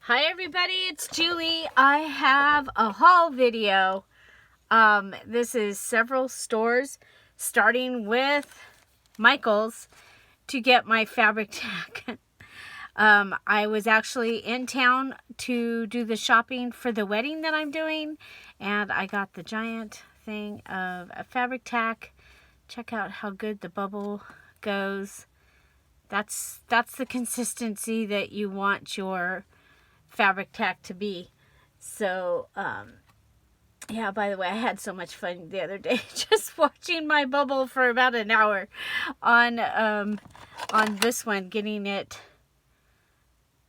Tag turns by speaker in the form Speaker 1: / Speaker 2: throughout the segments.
Speaker 1: Hi everybody, it's Julie. I have a haul video. This is several stores, starting with Michael's to get my fabric tack. I was actually in town to do the shopping for the wedding that I'm doing, and I got the giant thing of a fabric tack. Check out how good the bubble goes. That's the consistency that you want your fabric tack to be. So yeah, by the way, I had so much fun the other day just watching my bubble for about an hour on this one, getting it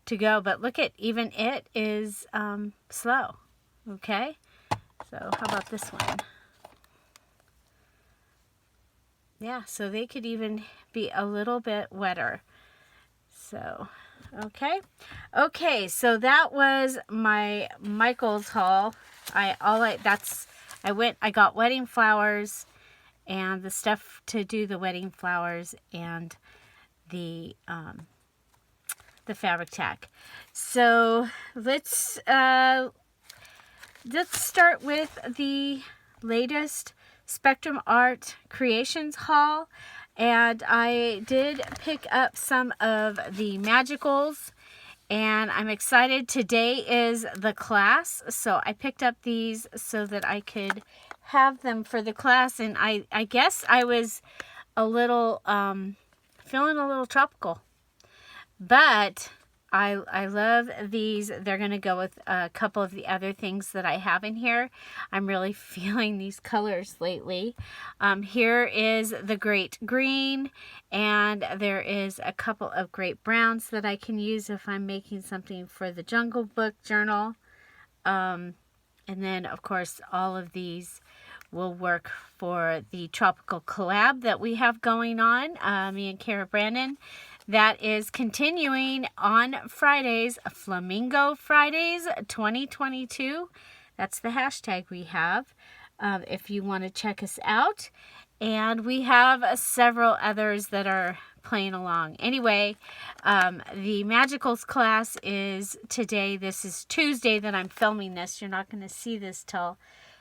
Speaker 1: to go. But look at, even it is slow. Okay, so how about this one? Yeah, so they could even be a little bit wetter. So okay, so that was my Michael's haul. I got wedding flowers and the stuff to do the wedding flowers and the fabric tack. So let's start with the latest Spectrum Art Creations haul. And I did pick up some of the magicals, and I'm excited. Today is the class, so I picked up these so that I could have them for the class. And I guess I was a little feeling a little tropical, but I love these. They're going to go with a couple of the other things that I have in here. I'm really feeling these colors lately. Here is the great green, and there is a couple of great browns that I can use if I'm making something for the Jungle Book journal. And then, of course, all of these will work for the tropical collab that we have going on, me and Kara Brandon. That is continuing on Fridays, Flamingo Fridays 2022. That's the hashtag we have if you want to check us out. And we have several others that are playing along. Anyway, the Magicals class is today. This is Tuesday that I'm filming this. You're not going to see this till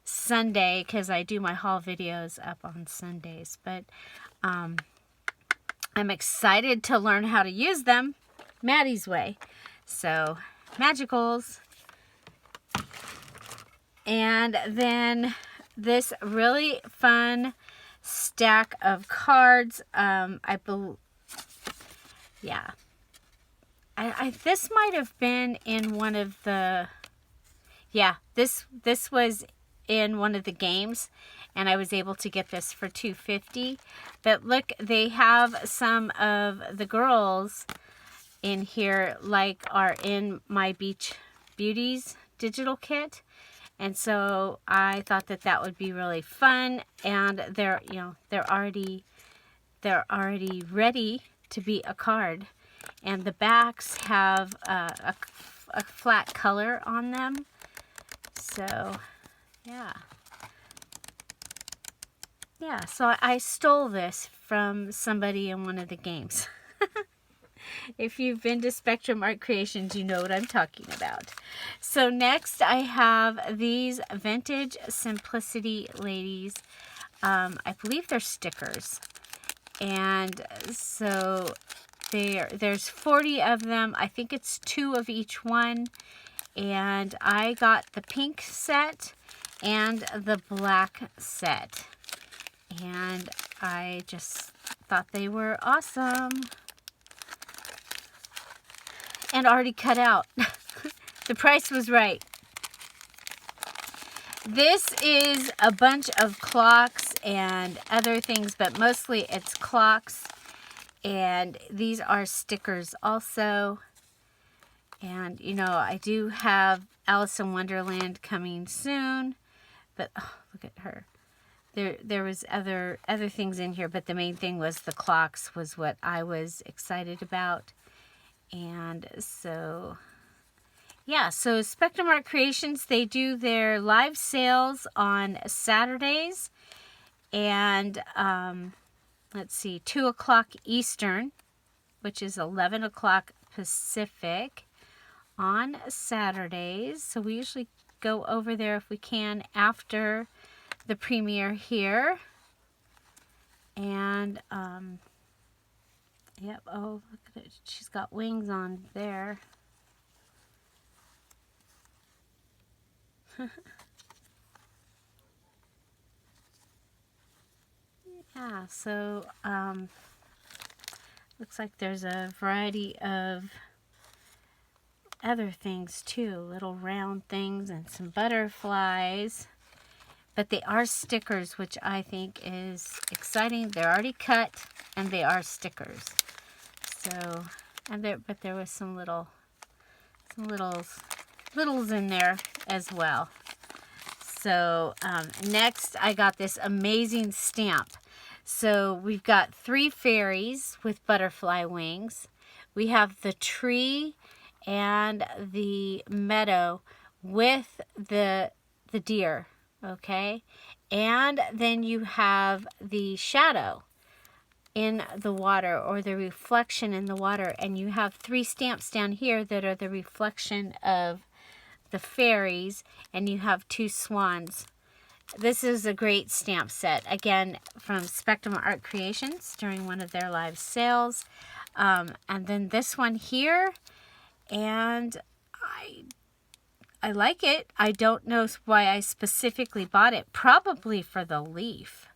Speaker 1: Sunday because I do my haul videos up on Sundays. But I'm excited to learn how to use them Maddie's way. So, magicals. And then this really fun stack of cards. This might have been in one of the, this was in one of the games, and I was able to get this for $2.50. But look, they have some of the girls in here, like are in my Beach Beauties digital kit, and so I thought that that would be really fun. And they're already ready to be a card, and the backs have a flat color on them. So yeah, so I stole this from somebody in one of the games. If you've been to Spectrum Art Creations, you know what I'm talking about. So next I have these Vintage Simplicity ladies. I believe they're stickers. And so there's 40 of them. I think it's 2 of each one. And I got the pink set and the black set. And I just thought they were awesome. And already cut out. The price was right. This is a bunch of clocks and other things, but mostly it's clocks. And these are stickers also. And, you know, I do have Alice in Wonderland coming soon. But, oh, look at her. There was other things in here, but the main thing was the clocks was what I was excited about. And so, yeah, so Spectrum Art Creations, they do their live sales on Saturdays. And, let's see, 2 o'clock Eastern, which is 11 o'clock Pacific on Saturdays. So we usually go over there if we can after the premiere here. And, yep, oh, look at it. She's got wings on there. Yeah, so, looks like there's a variety of other things too, little round things and some butterflies. But they are stickers, which I think is exciting. They're already cut and they are stickers. So, and there was some littles in there as well. So next I got this amazing stamp. So we've got 3 fairies with butterfly wings. We have the tree and the meadow with the deer, okay? And then you have the shadow in the water, or the reflection in the water, and you have 3 stamps down here that are the reflection of the fairies, and you have 2 swans. This is a great stamp set, again from Spectrum Art Creations during one of their live sales. And then this one here, and I like it. I don't know why I specifically bought it, probably for the leaf.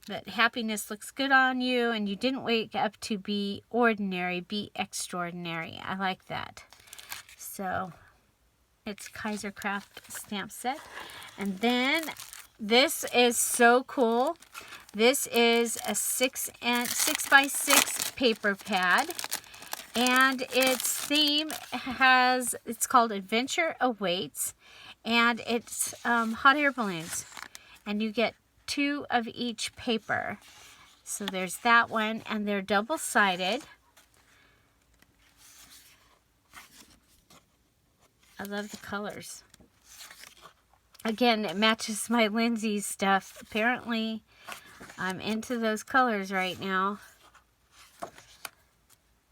Speaker 1: But happiness looks good on you, and you didn't wake up to be ordinary, be extraordinary. I like that. So it's Kaiser Craft stamp set. And then this is so cool. This is a 6x6 paper pad, and its theme it's called Adventure Awaits, and it's hot air balloons, and you get 2 of each paper. So there's that one, and they're double-sided. I love the colors. Again, it matches my Lindsay stuff. Apparently, I'm into those colors right now.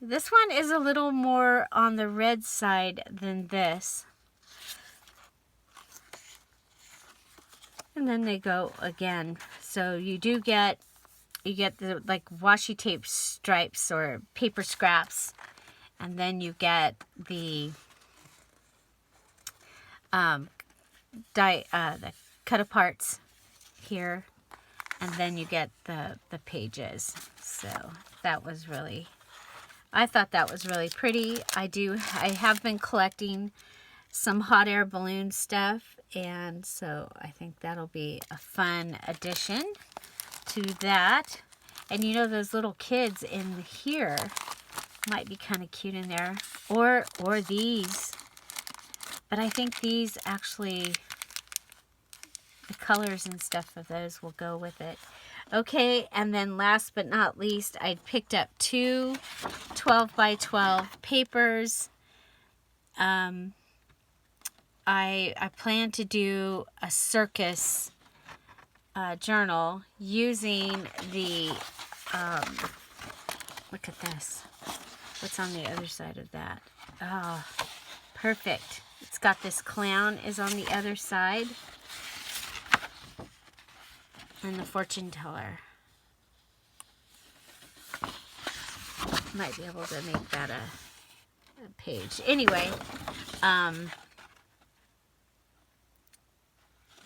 Speaker 1: This one is a little more on the red side than this. And then they go again. So you get the like washi tape stripes or paper scraps, and then you get the cut aparts here, and then you get the pages. So that was really, I thought that was really pretty. I have been collecting some hot air balloon stuff, and so I think that'll be a fun addition to that. And you know, those little kids in here might be kind of cute in there, or these. But I think these actually, the colors and stuff of those will go with it. Okay, and then last but not least, I picked up 2 12x12 papers. I plan to do a circus journal using the, look at this. What's on the other side of that? Oh, perfect. It's got this clown is on the other side. And the fortune teller. Might be able to make that a page. Anyway,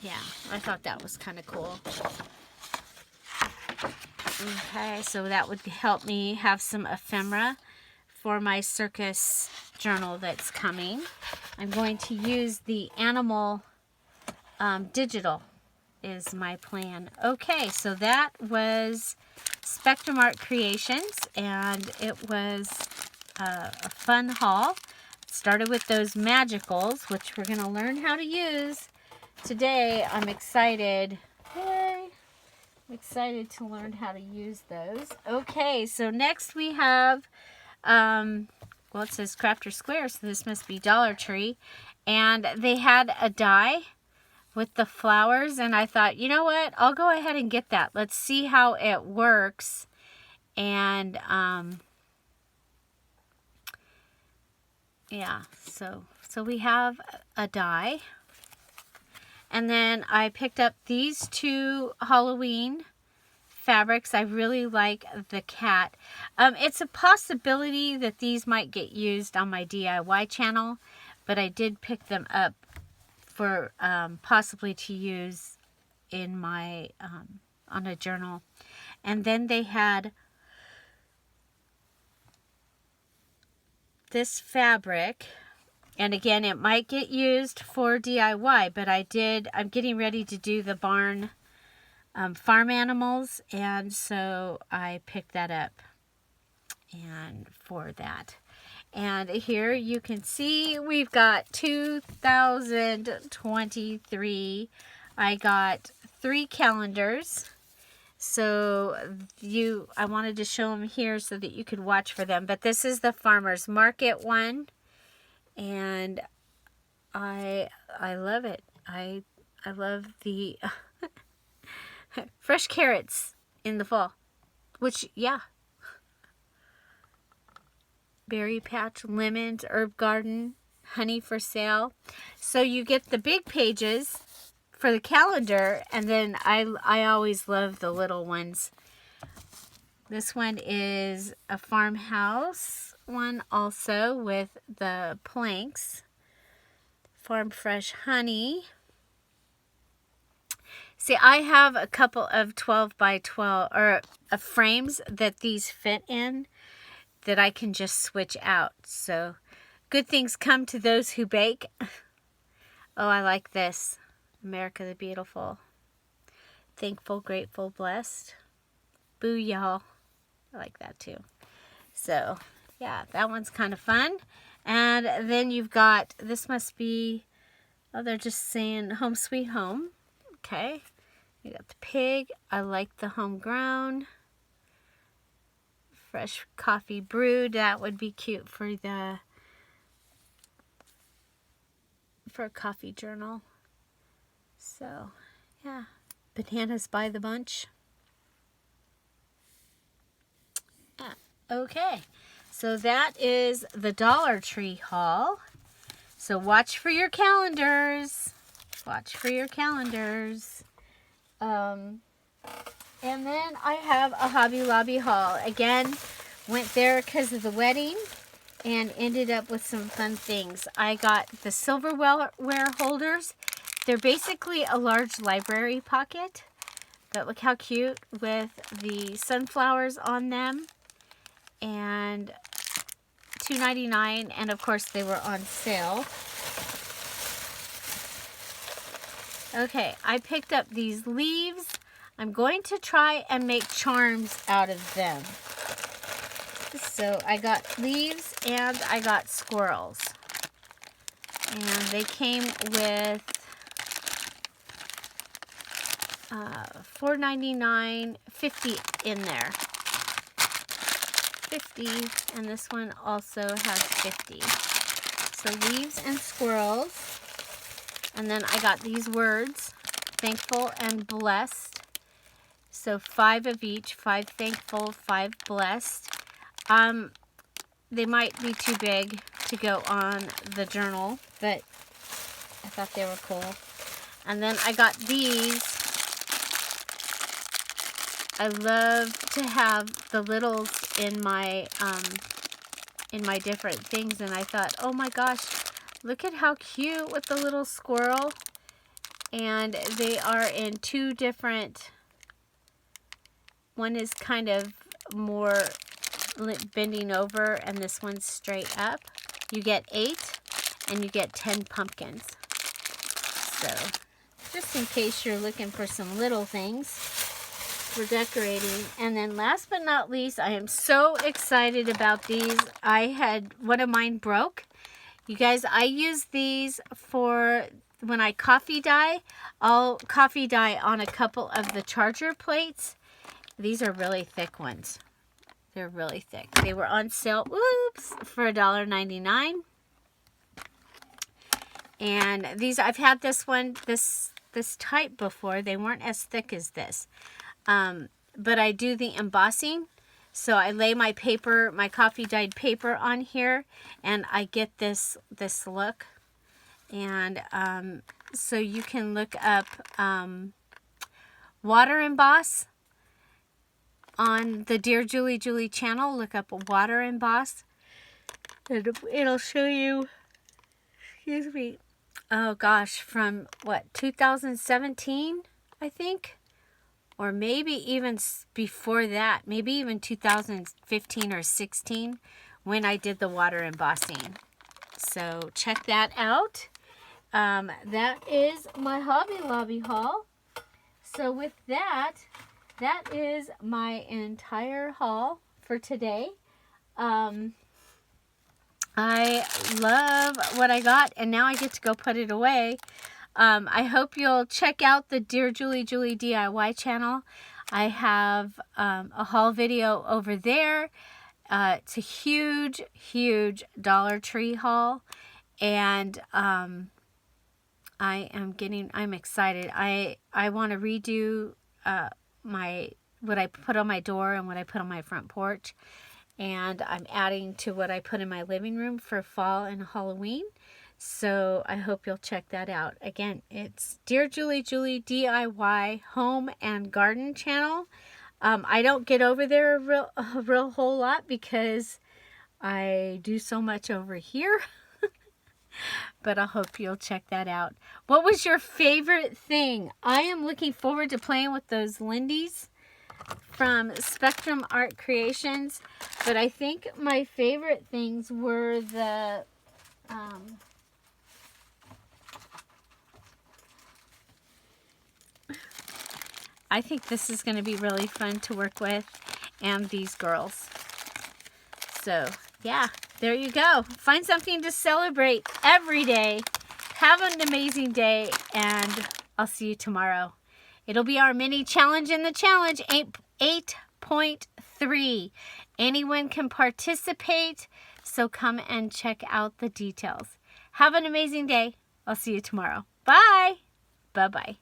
Speaker 1: yeah, I thought that was kind of cool. Okay, so that would help me have some ephemera for my circus journal that's coming. I'm going to use the animal digital is my plan. Okay, so that was Spectrum Art Creations, and it was a fun haul. It started with those magicals, which we're going to learn how to use today. I'm excited. Yay! I'm excited to learn how to use those. Okay, so next we have, well, it says Crafter Square, so this must be Dollar Tree. And they had a die with the flowers, and I thought, you know what? I'll go ahead and get that. Let's see how it works. And yeah, so we have a die. And then I picked up these two Halloween fabrics. I really like the cat. It's a possibility that these might get used on my DIY channel, but I did pick them up for possibly to use in my on a journal. And then they had this fabric, and again, it might get used for DIY, but I'm getting ready to do the barn farm animals, and so I picked that up and for that. And here you can see we've got 2023. I got 3 calendars. So I wanted to show them here so that you could watch for them. But this is the farmer's market one, and I love it. I love the fresh carrots in the fall, which, yeah. Berry patch, lemons, herb garden, honey for sale. So you get the big pages for the calendar, and then I always love the little ones. This one is a farmhouse one also with the planks. Farm fresh honey. See, I have a couple of 12 by 12 or frames that these fit in that I can just switch out. So good things come to those who bake. Oh, I like this. America the Beautiful. Thankful, grateful, blessed. Boo, y'all. I like that too. So, yeah, that one's kind of fun. And then you've got, this must be, oh, they're just saying home sweet home. Okay. You got the pig. I like the homegrown. Fresh coffee brewed. That would be cute for a coffee journal. So, yeah. Bananas by the bunch. Okay. So that is the Dollar Tree haul. So watch for your calendars. Watch for your calendars. And then I have a Hobby Lobby haul. Again, went there because of the wedding and ended up with some fun things. I got the silverware holders. They're basically a large library pocket. But look how cute with the sunflowers on them. And $2.99, and of course they were on sale. Okay, I picked up these leaves. I'm going to try and make charms out of them. So I got leaves and I got squirrels. And they came with $4.99, 50 in there. 50, and this one also has 50. So leaves and squirrels. And then I got these words, thankful and blessed. So 5 of each, 5 thankful, 5 blessed. They might be too big to go on the journal, but I thought they were cool. And then I got these. I love to have the littles in my different things, and I thought, oh my gosh, look at how cute with the little squirrel. And they are in 2 different, one is kind of more bending over, and this one's straight up. You get 8 and you get 10 pumpkins. So just in case you're looking for some little things for decorating. And then last but not least, I am so excited about these. I had one of mine broke. You guys, I use these for when I coffee dye. I'll coffee dye on a couple of the charger plates. These are really thick ones. They're really thick. They were on sale, whoops, for $1.99. And these, I've had this one, this type before. They weren't as thick as this. But I do the embossing. So I lay my paper, my coffee dyed paper on here, and I get this look. And so you can look up water emboss on the Dear Julie Julie channel. Look up water emboss. It'll show you, excuse me, oh gosh, from what, 2017, I think? Or maybe even before that, maybe even 2015 or 16 when I did the water embossing. So check that out. That is my Hobby Lobby haul. So with that, that is my entire haul for today. I love what I got, and now I get to go put it away. I hope you'll check out the Dear Julie Julie DIY channel. I have a haul video over there. It's a huge, huge Dollar Tree haul, and I'm excited. I want to redo what I put on my door and what I put on my front porch. And I'm adding to what I put in my living room for fall and Halloween. So I hope you'll check that out. Again, it's Dear Julie Julie DIY Home and Garden channel. I don't get over there a real whole lot because I do so much over here. But I hope you'll check that out. What was your favorite thing? I am looking forward to playing with those Lindy's from Spectrum Art Creations, but I think my favorite things were the I think this is going to be really fun to work with, and these girls. So yeah, there you go. Find something to celebrate every day. Have an amazing day, and I'll see you tomorrow. It'll be our mini challenge in the challenge 8.3. Anyone can participate, so come and check out the details. Have an amazing day. I'll see you tomorrow. Bye. Bye-bye.